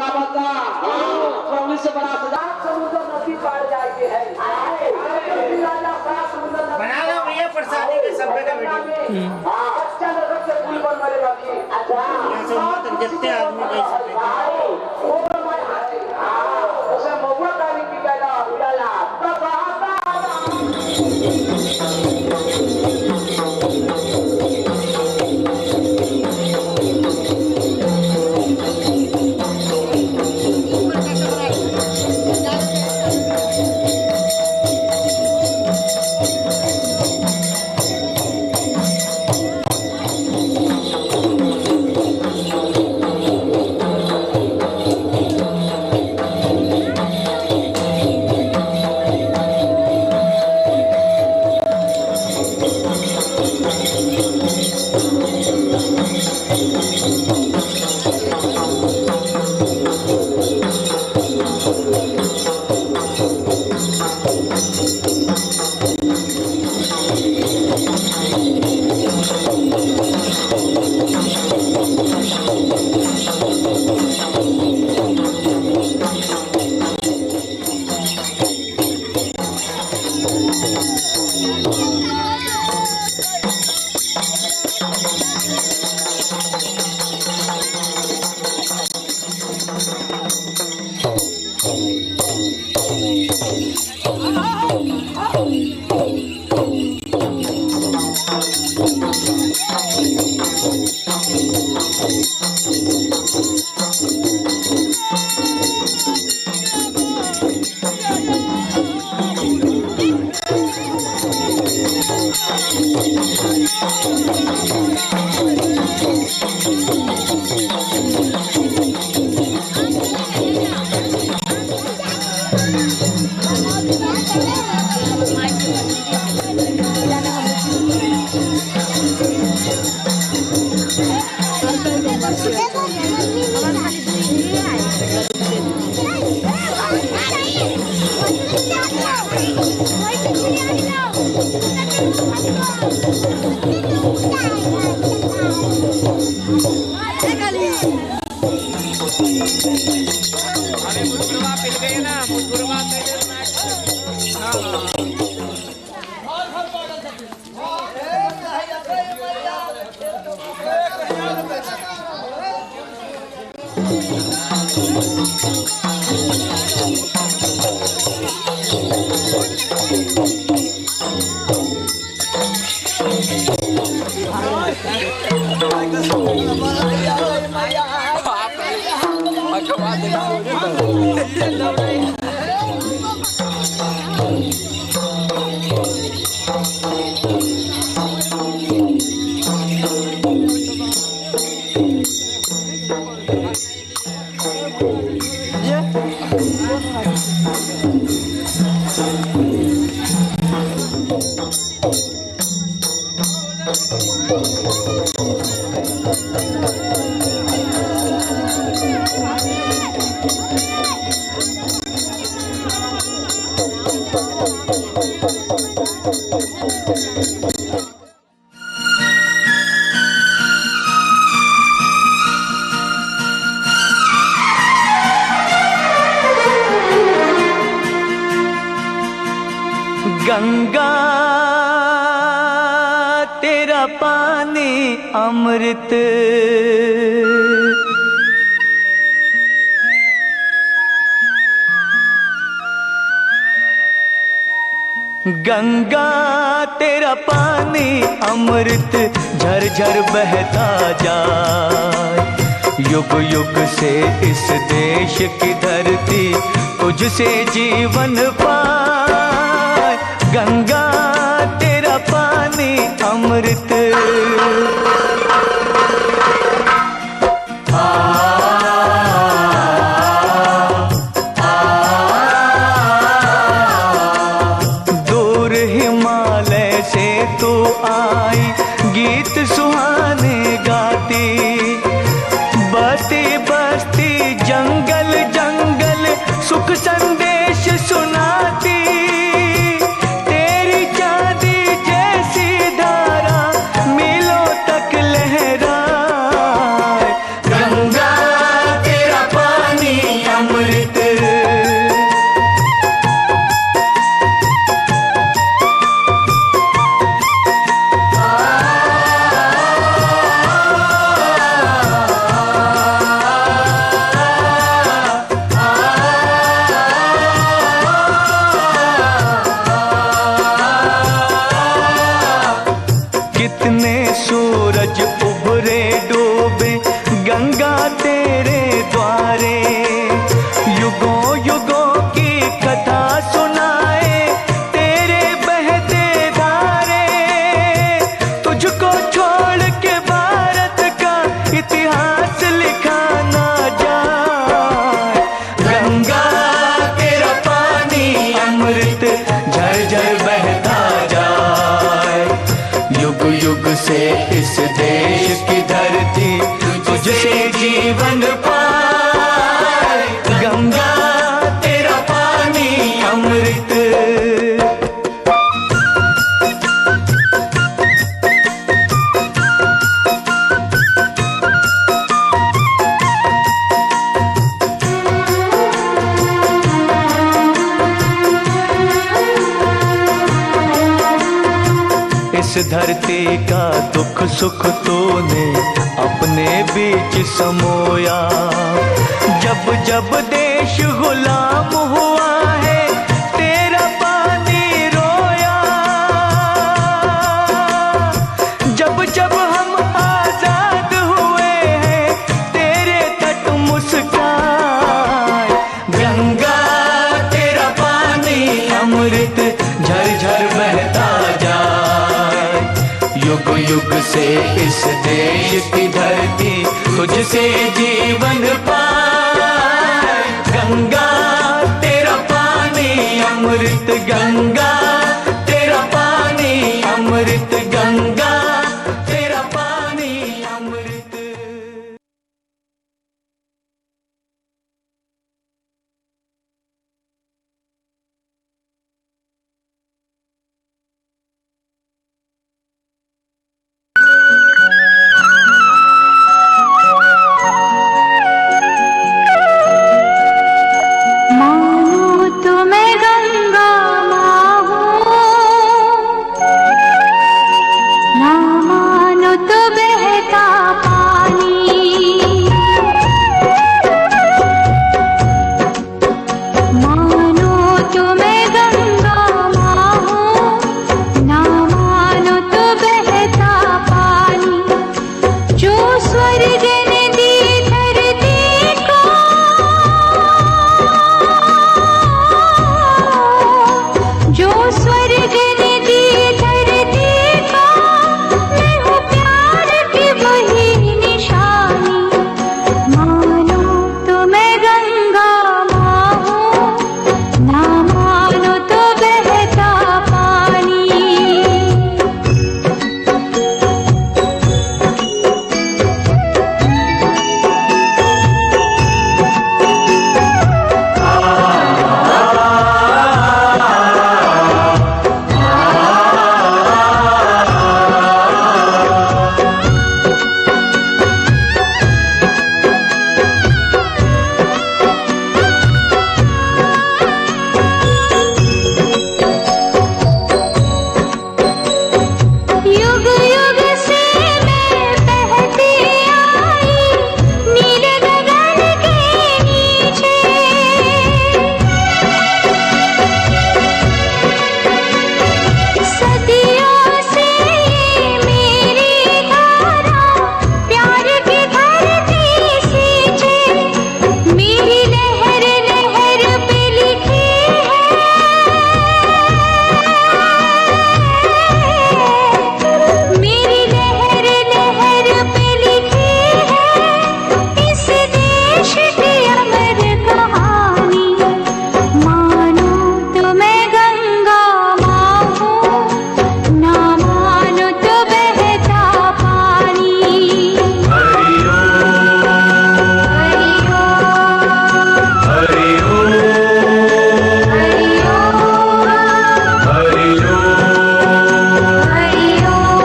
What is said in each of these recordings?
कामाचा 24 बड़ा समुद्र नदी पार जाएगी है बना लो भैया प्रसादी के सब का वीडियो। अच्छा नगर से पुल बन वाले बाकी अच्छा यहाँ से वहाँ तक जितने आदमी गए सकते उसे महुआ का भी पिघला पिघला गंगा तेरा पानी अमृत, गंगा तेरा पानी अमृत झरझर बहता जाए। युग युग से इस देश की धरती तुझसे जीवन पाए। गंगा तेरा पानी अमृत, दूर हिमालय से तू आई गीत सुहाने गाती। बस्ती बस्ती जंगल जंगल सुख संदेश सुनाती। तेरी चांदी जैसी धारा मीलों तक लहराए। गंगा तेरा पानी युग से इस देश की धरती तुझसे जीवन पाए। गंगा तेरा पानी अमृत, इस धरती का दुख सुख तूने अपने बीच समोया। जब जब देश गुलाम हुआ है तेरा पानी रोया। जब जब हम आजाद हुए हैं तेरे तट मुस्काए। गंगा तेरा पानी अमृत झरझर बहता जाए। युग युग से इस देश की धरती तुझसे जीवन पाए। गंगा तेरा पानी अमृत, गंगा तेरा पानी अमृत, गंगा तेरा पानी अमृत। मानो तो मैं गंगा माँ हूँ, ना मानो तो बहता पानी। मानो तो मैं गंगा माँ हूँ, ना मानो तो बहता पानी। जो स्वर्ग ने दी धरती को, जो स्वर्ग ने दी धरती को, मैं हूँ प्यार की वही निशानी। मानो तो मैं गंगा माँ हूँ, ना मानो तो बहता पानी। युग युग से मैं बहती आई नील गगन के नीचे। सदियों से मेरी धारा प्यार की धरती सींचे। मेरी लहर लहर पे लिखी है, मेरी लहर लहर पे लिखी है इस देश की अमर कहानी। मानो तो मैं गंगा माँ हूँ, ना मानो तो बहता पानी। हरि ओम, हरि ओम, हरि ओम, हरि ओम, हरि ओम, हरि ओम।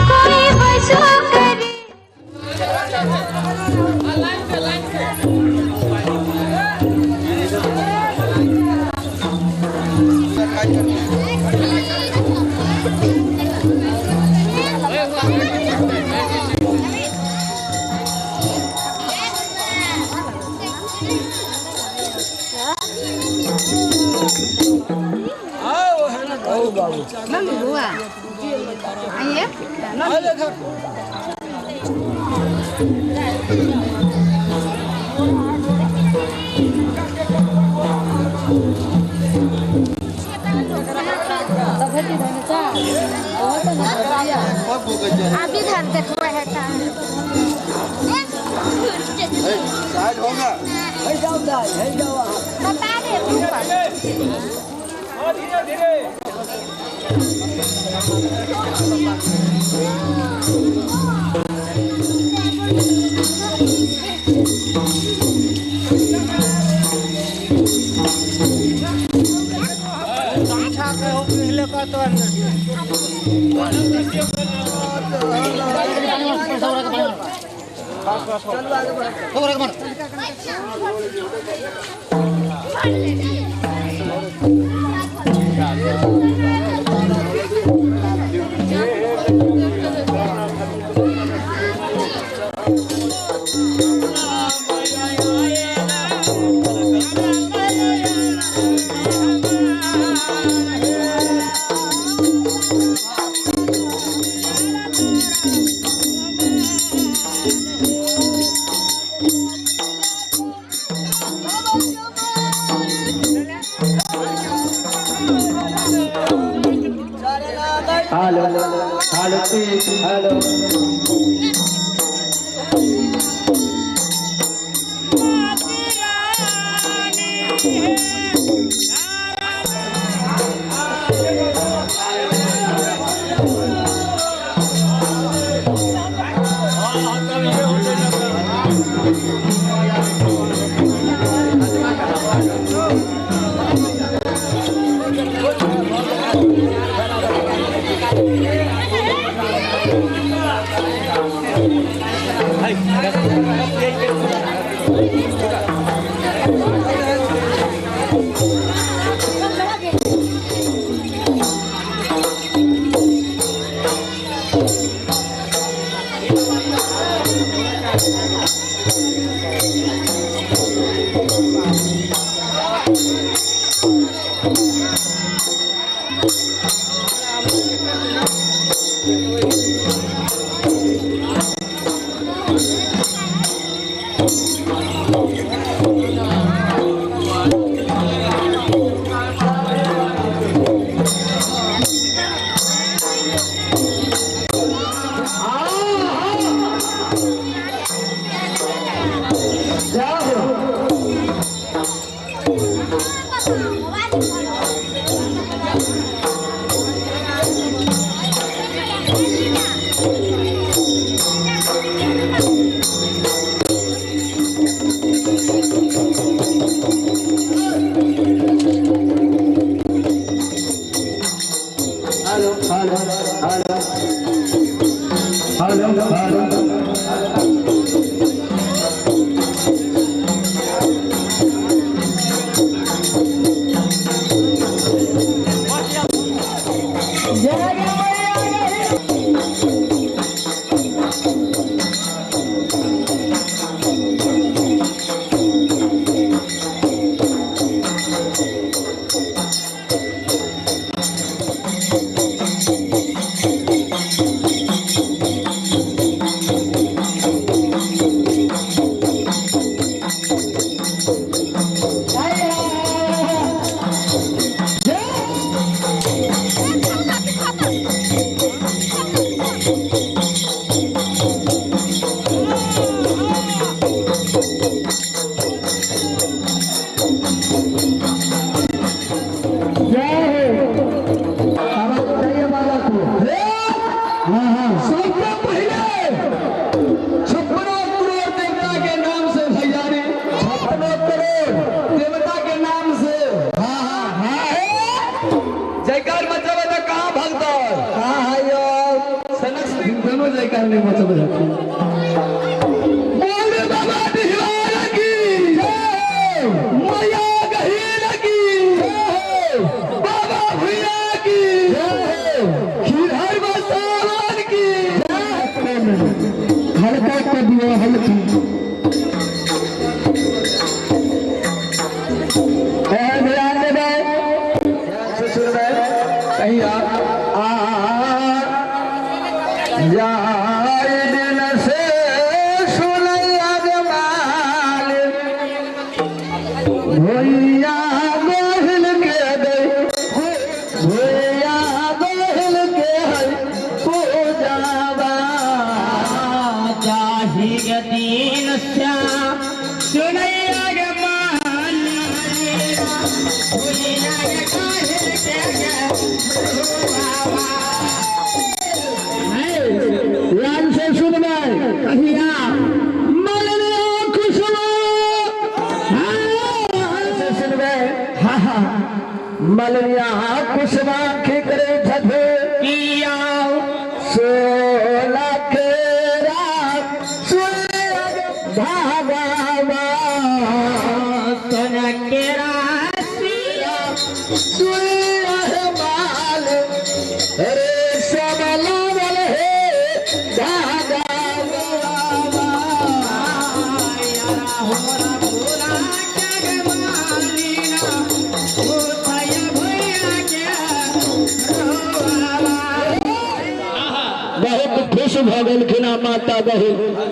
कोई वजू करे अभी धर देखो है होगा बता दे सुनैया गे मान मालनिया कुशवा के करे झधे किया सोला केरा सुन भागवा तना केरा सुन माल रे सब लावल है धागा बहुत खुश भ गेलखिन माता बहू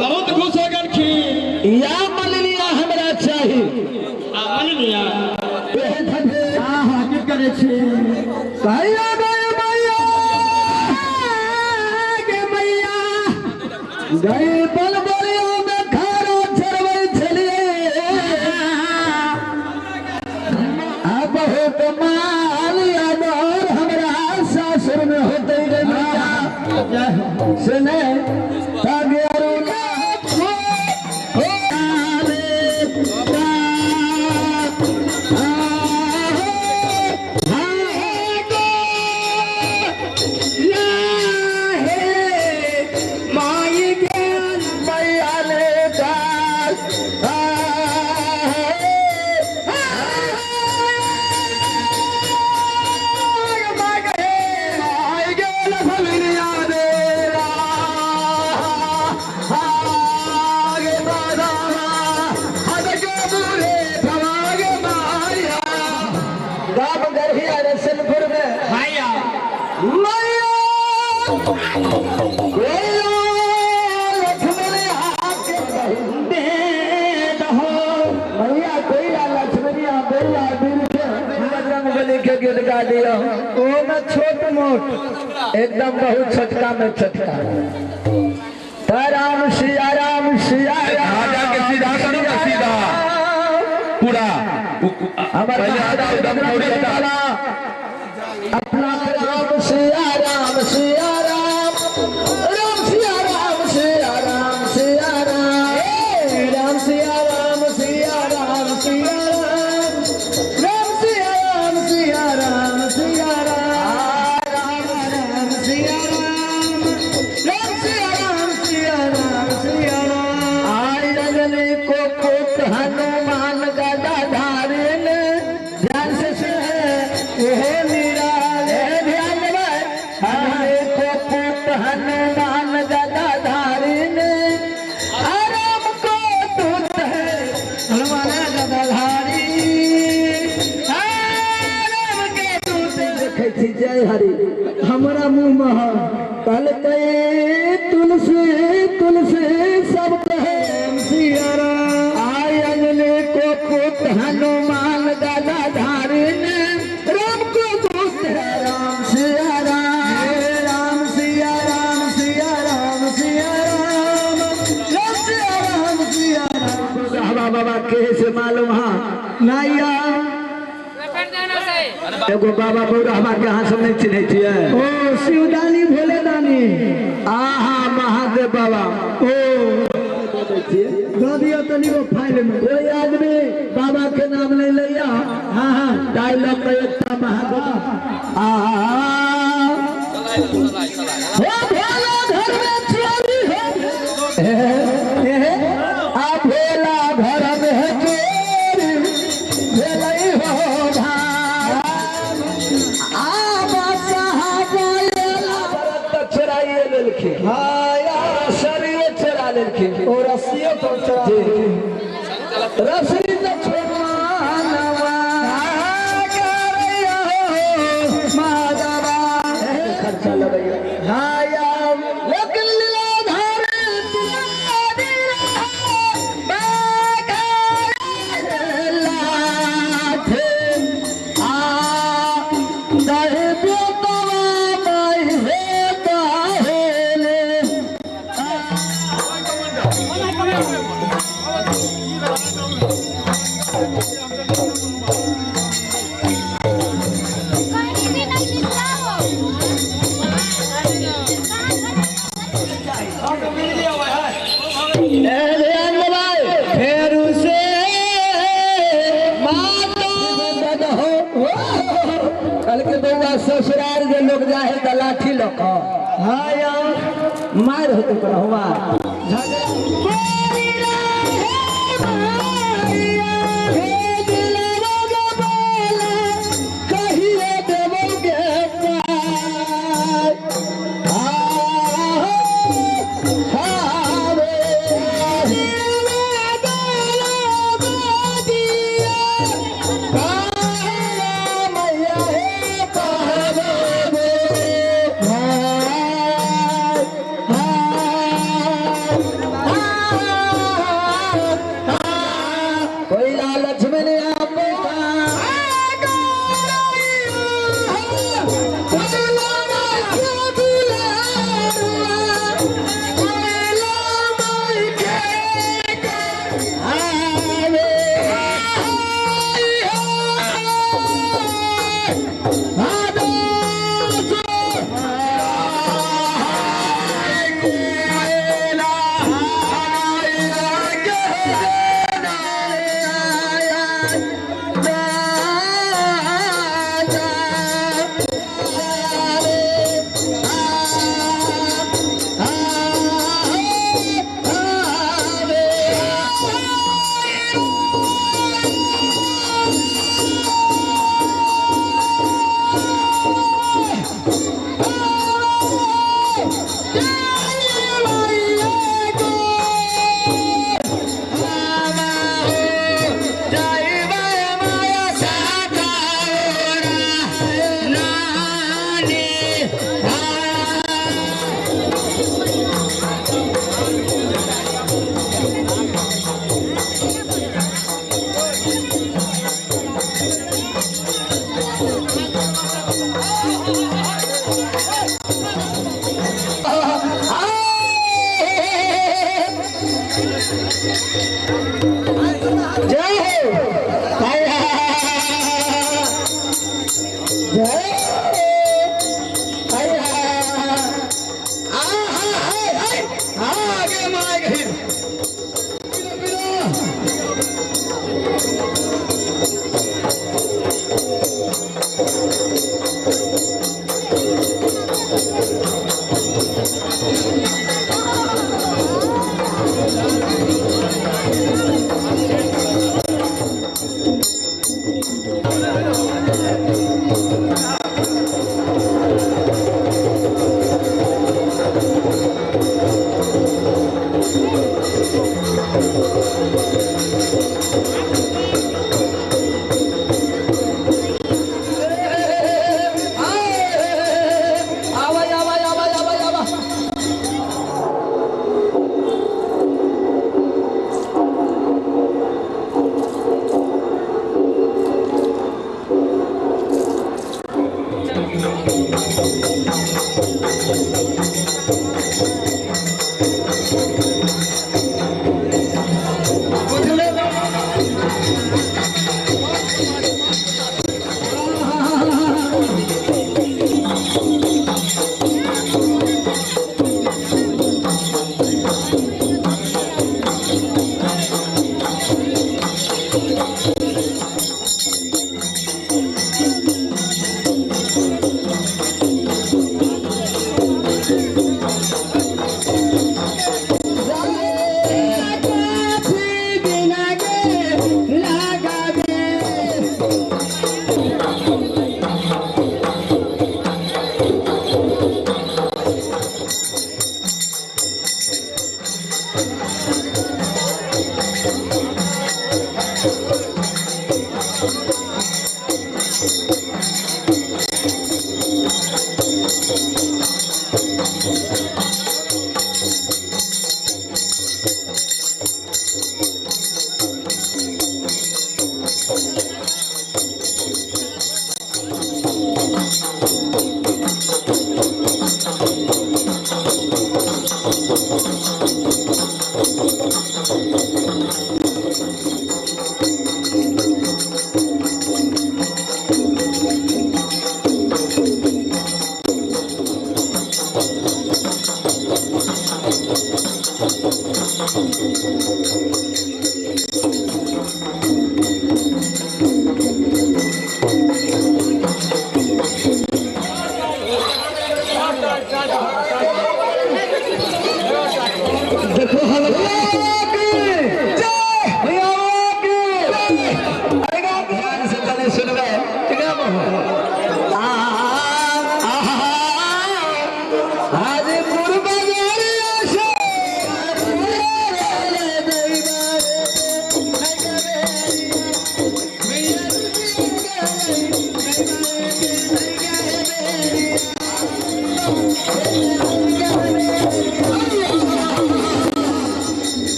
बहुत खुश हो गलखिन या मालनिया हमरा चाही मालनिया हाँ की करे छी कहिया गए मैया गे मैया गए बलबलियों में खारो चरवै छलिए आ बहुत माल यादर हमरा सासुर में होते गे मैया सुने तागे अरुणा गीत गा दिया छोट मोट एकदम बहुत छोटका में छोटका राम सिया राम सिया के सीधा करूंगा सीधा पूरा हमारे अपना राम सिया राम सिया राम राम सिया राम सिया राम सिया राम राम सिया राम सिया राम सिया राम राम सिया राम सिया राम सिया राम राम सिया राम राम सिया राम सिया राम सिया राम आई रजनी को पुत हनुमान गदा धारिन ध्यान से सुने मीरा ध्यान में को पुत हनुमान गदा धारिन राम को दूत है हनुमान गदा धारी राम के दूत देखे थी जय हरि हमारा मुंह में कल कई तुलसी तुलसी सब कहे सिया राम आई अंजलि को पुत हनुमान गदा धारिन राम को दूत है राम सिया राम राम सिया राम सिया राम सिया राम राम सिया राम सिया राम बाबा के से मालूम हाँ नैया एगो बाबा बौरहवा के यहाँ सब नहीं चिन्हे छियै ओ शिवदानी भोले दानी आहा महादेव बाबा ओ दो दियो तनी वो फाइल में कोई आदमी बाबा के नाम नहीं लिया हाँ हाँ डायलॉग का एकता महादेव हो भोला घर में चोरी हो आ भोला घर में चोरी भेलै हो भाई चुराइए लेलखिन शरीर चुरा लेलखिन और रस्सियों तो रस्सी तो छोड़वा खर्चा लगेगा लेकिन लीलाधार का ससुराल के लोग जाए तो लाठी लोग हाँ यार मार होते पर हुआ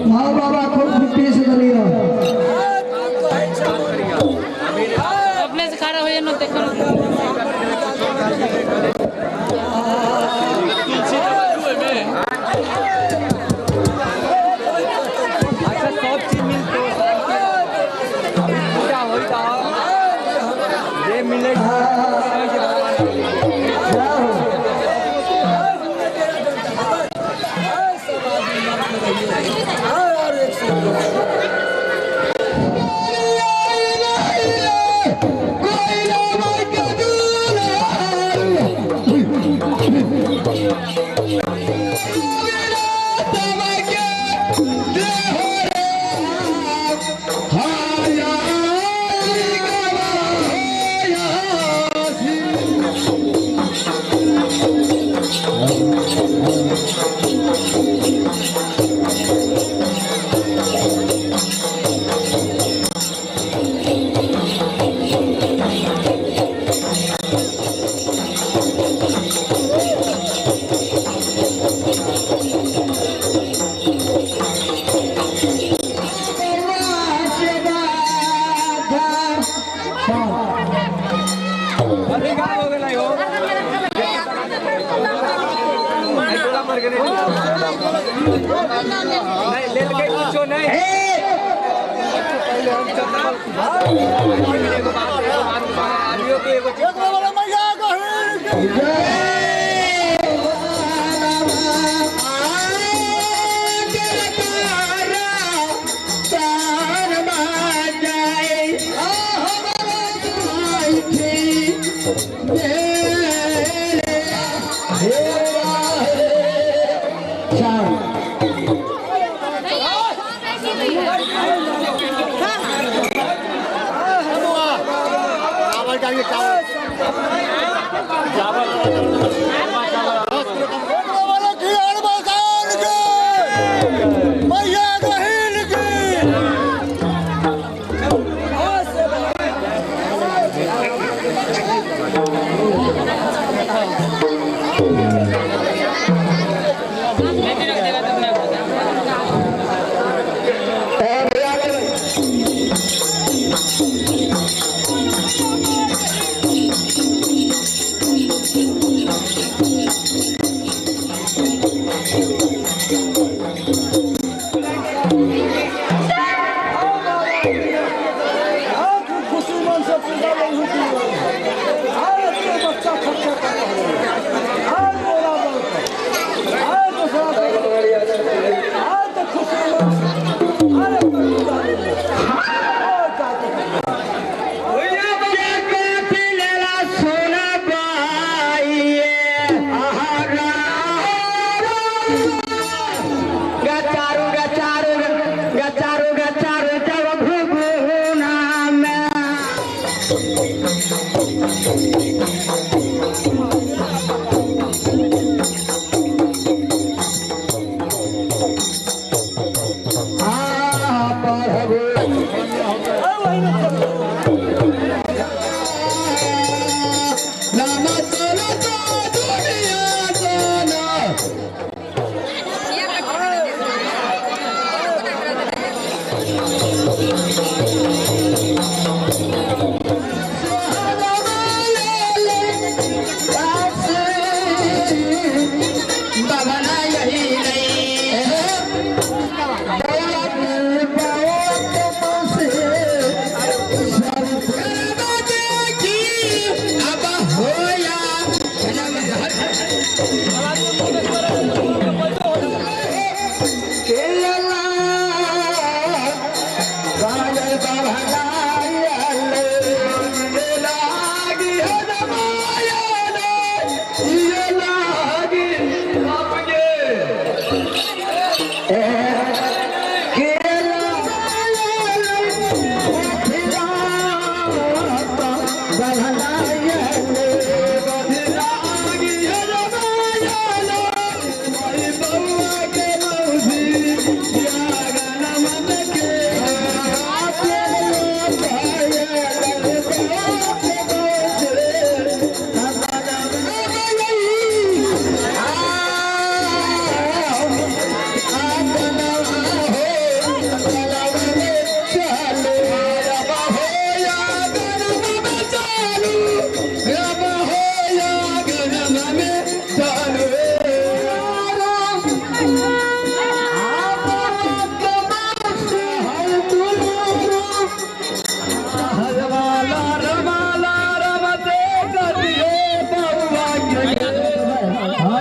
हाँ बाबा खूब पीस दलियो अपने से खड़ा हो ना देखो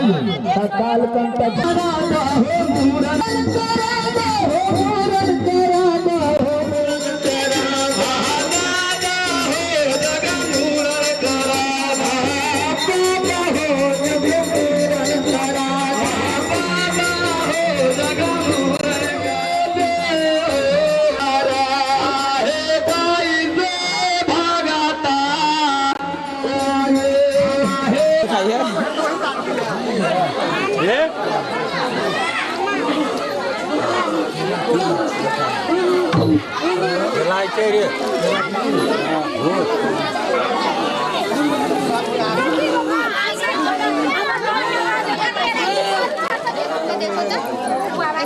काल कंठ राधा हो मूरन राधा हो मूरन राधा हो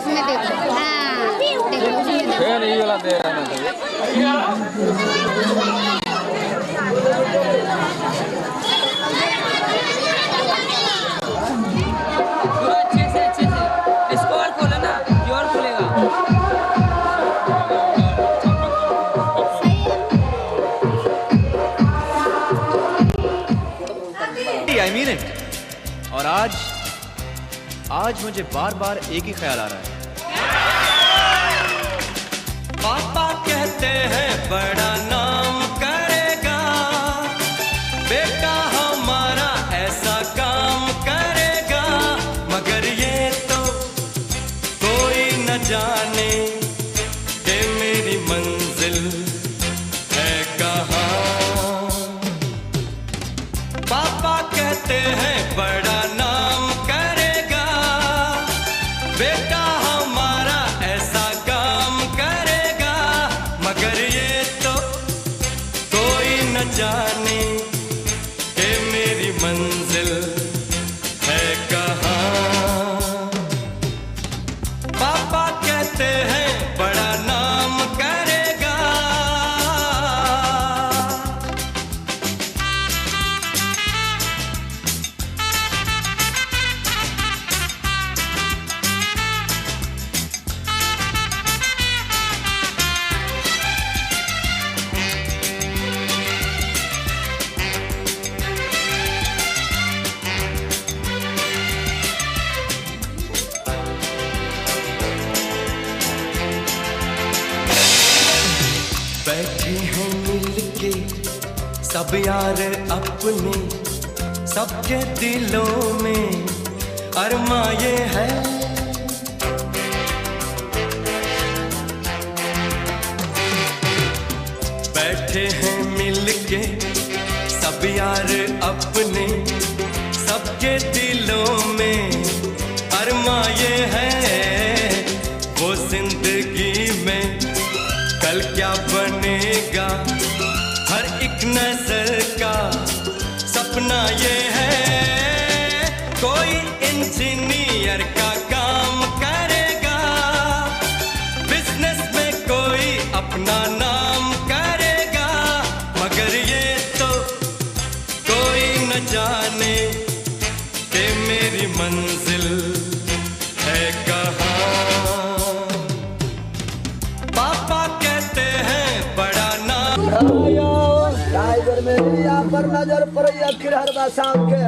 इसमें देखो हाँ देखो अच्छे से इसको और खोलो ना ये और खुलेगा I mean it। और आज मुझे बार बार एक ही ख्याल आ रहा है। पापा कहते हैं बड़ा नाम करेगा, बेटा हमारा ऐसा काम करेगा, मगर ये तो कोई न जाने कि मेरी मंजिल है कहाँ। पापा कहते हैं बड़ा नाम करेगा, बेटा हमारा ऐसा काम करेगा, मगर ये तो कोई न जाने कि मेरी मंजिल है कहाँ। पापा कहते हैं बड़ा नाम करेगा। बैठे हैं मिलके सब यार अपने, सबके दिलों में अरमा ये है। बैठे हैं मिलके सब यार अपने, सबके दिलों में अरमा ये है। वो जिंदगी में कल क्या बनेगा, हर एक नजर का सपना ये है। कोई इंजीनियर का काम करेगा, बिजनेस में कोई अपना नाम करेगा, मगर ये तो कोई न जाने कि मेरी मंजिल है कहाँ। पापा कहते हैं बड़ा नाम। टाइगर मेरी यहाँ पर नजर पड़ी आखिर हर बासाम के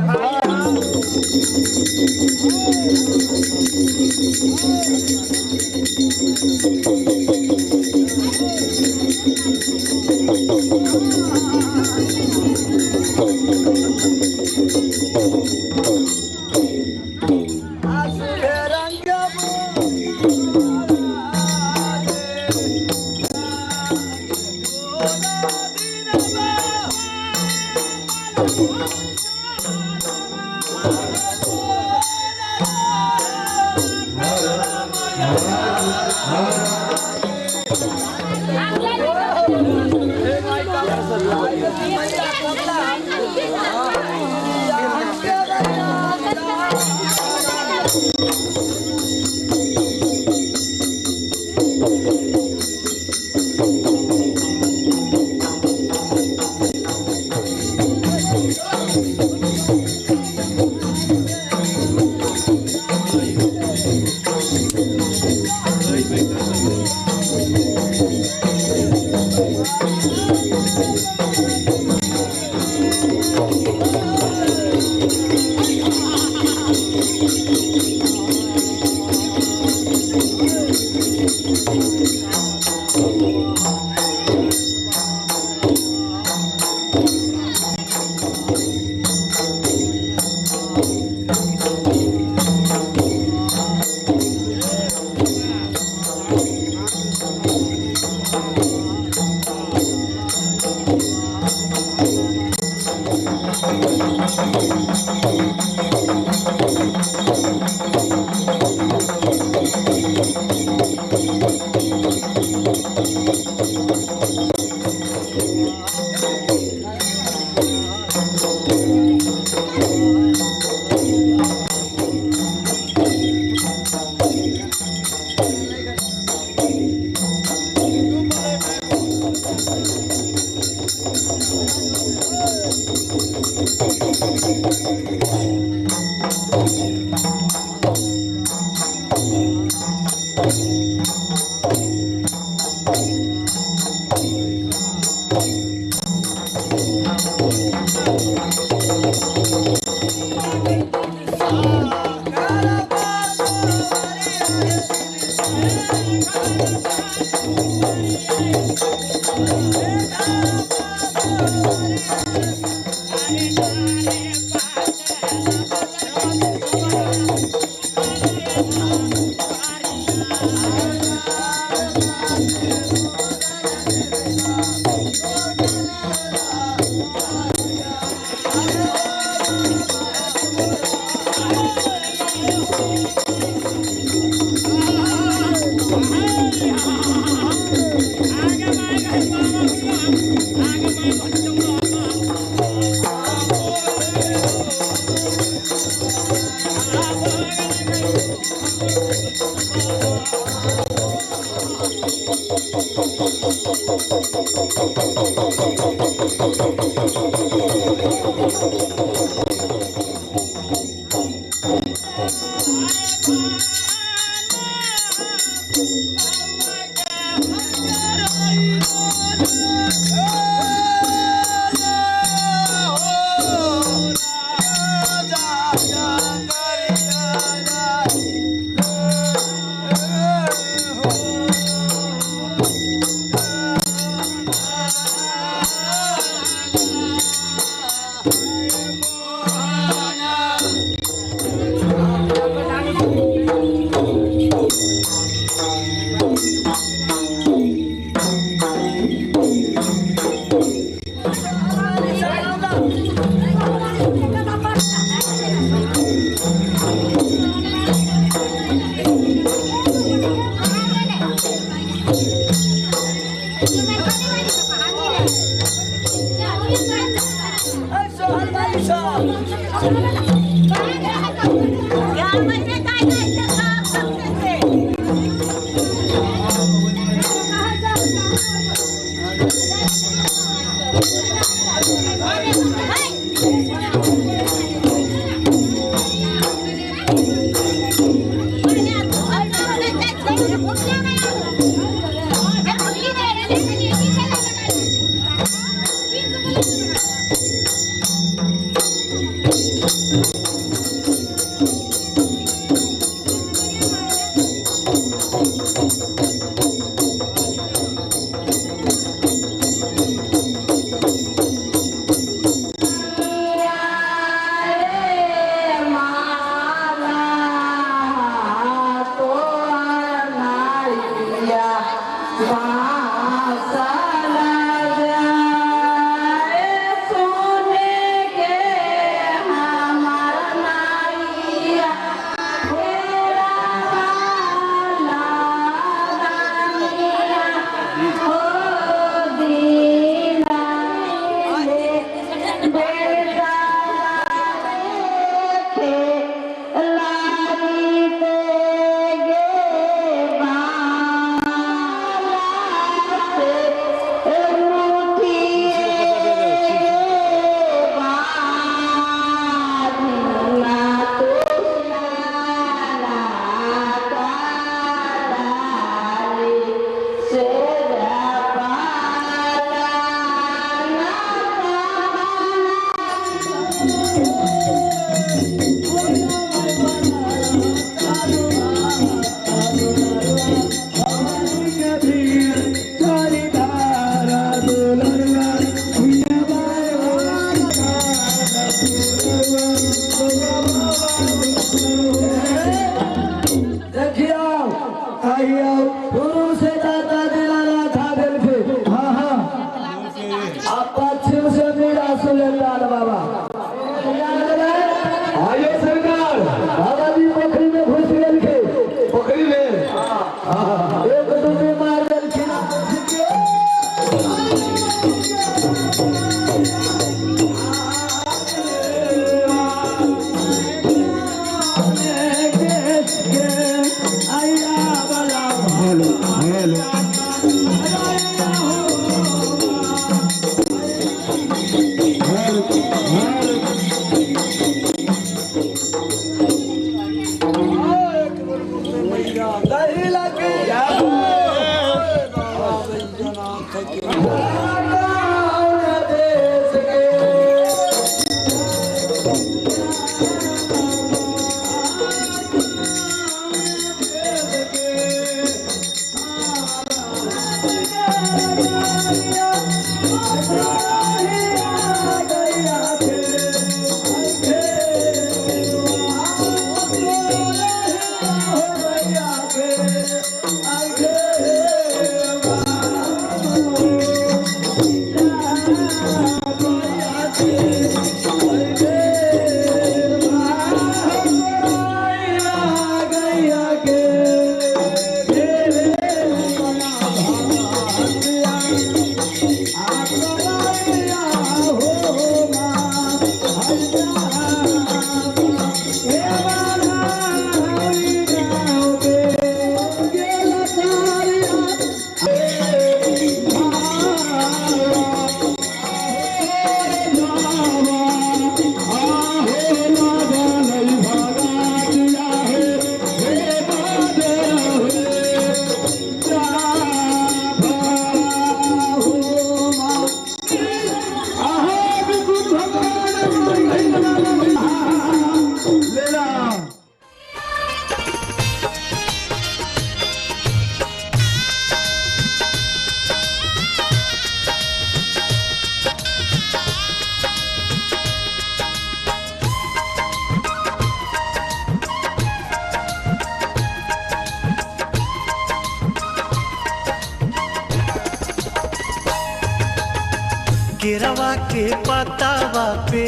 केरवा के पतावा पे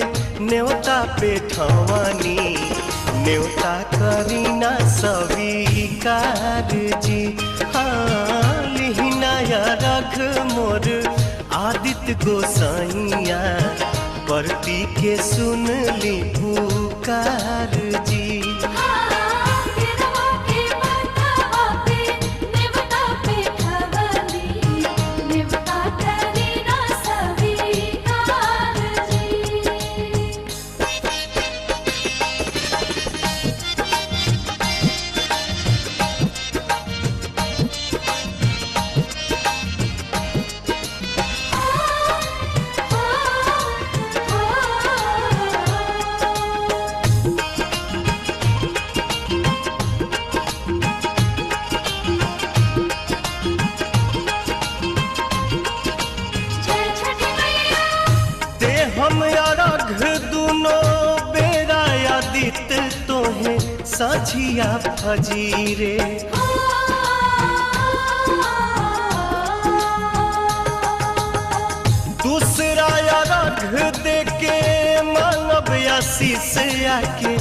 न्योता पे ठवानी न्योता करीना स्वीकार जी। हाँ लिहिनाया रख मोर आदित्य गोसाइया परती के सुन ली पुकार जी। साझिया फजीरे दूसरा रघ दे के मानव आशीष आके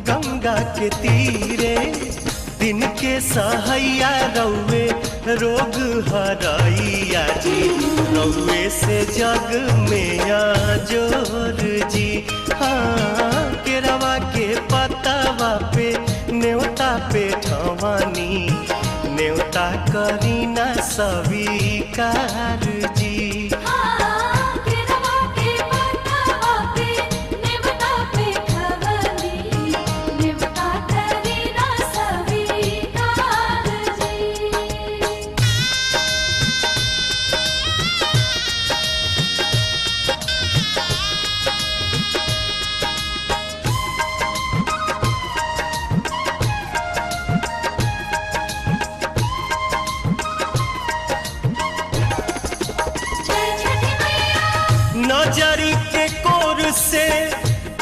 गंगा के तीरे दिन के सहैया रौवे रोग हराइया जी रौवे से जग में जोर जी। हाँ केरवा के पतावा पे न्योता पे ठवानी न्योता करीना स्वीकार जी। नजरी के कोर से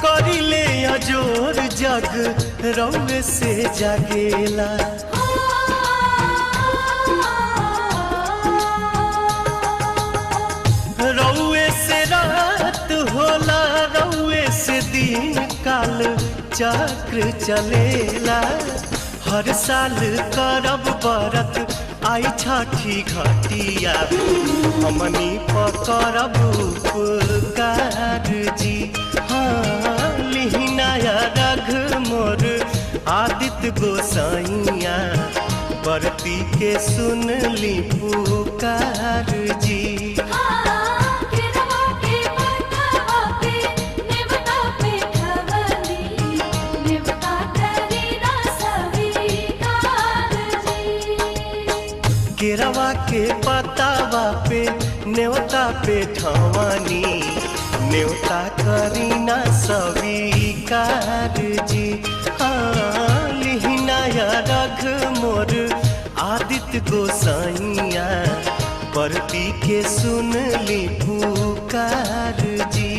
करिले अजोर जग रौवे से जागेला। रौवे से रात होला रौवे से दिन काल चक्र चलेला। हर साल करब बरत आई छठी घटिया हमनी पकड़ब उपकार जी। हाँ लिहिनाया रघ मोर आदित्य गोसाइया बरती के सुन ली पुकार जी। केरवा के पतावा पे न्योता पे ठवानी न्योता करीना स्वीकार जी। हाँ लिहिनाया रघ मोर आदित्य गोसाइया परती के सुन ली पुकार जी।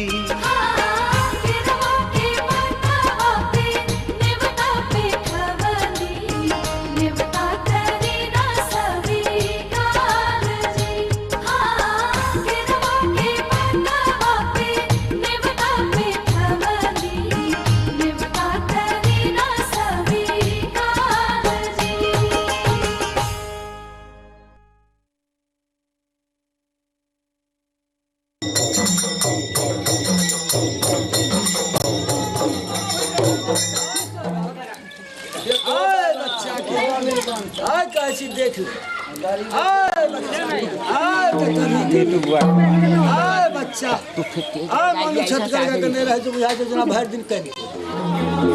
देख बच्चा मानो छत करके नहीं रहे तो बुझा जना भर दिन करी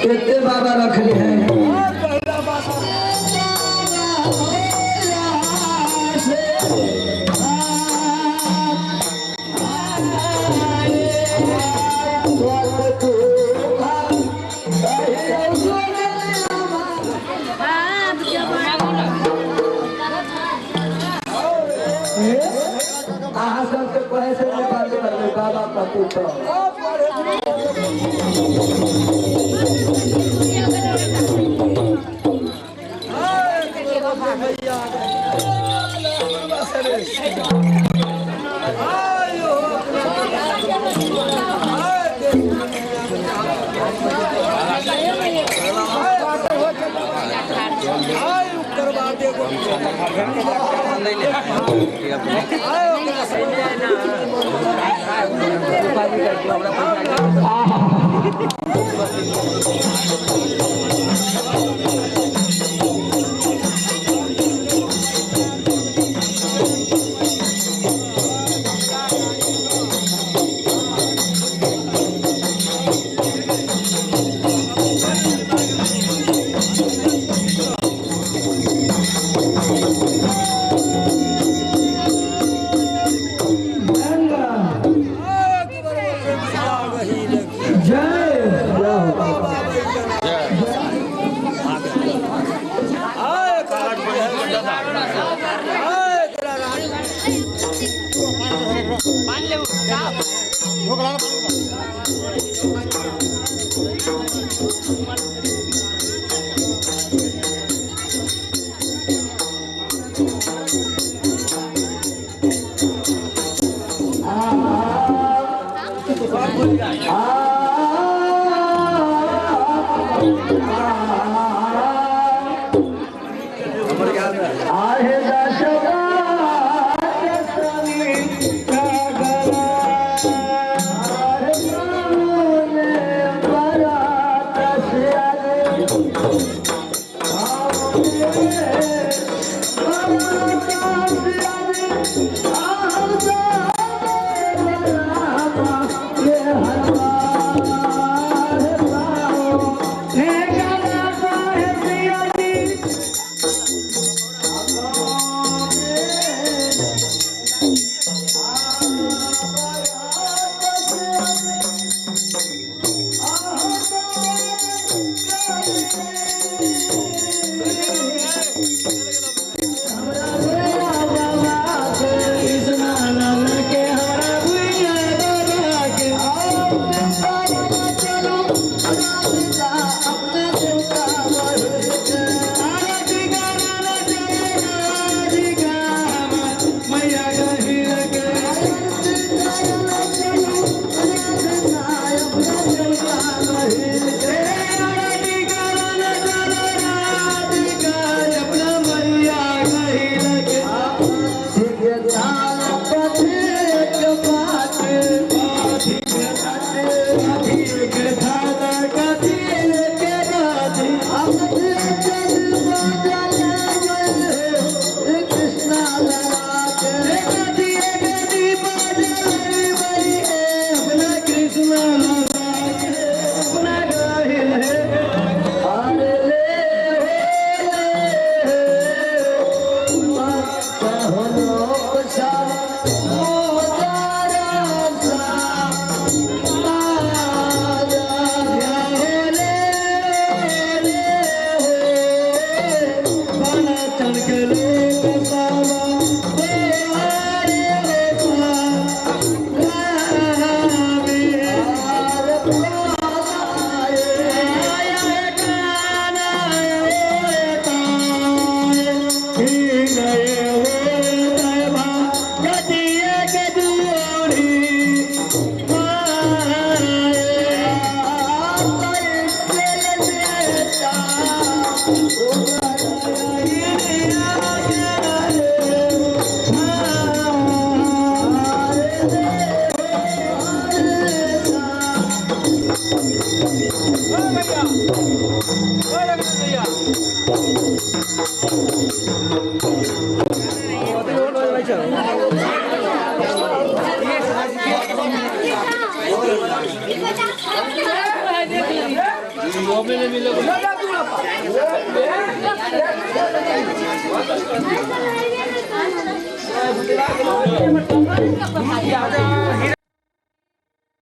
कितने बाबा रखले हैं बाबा पति भैया हीरा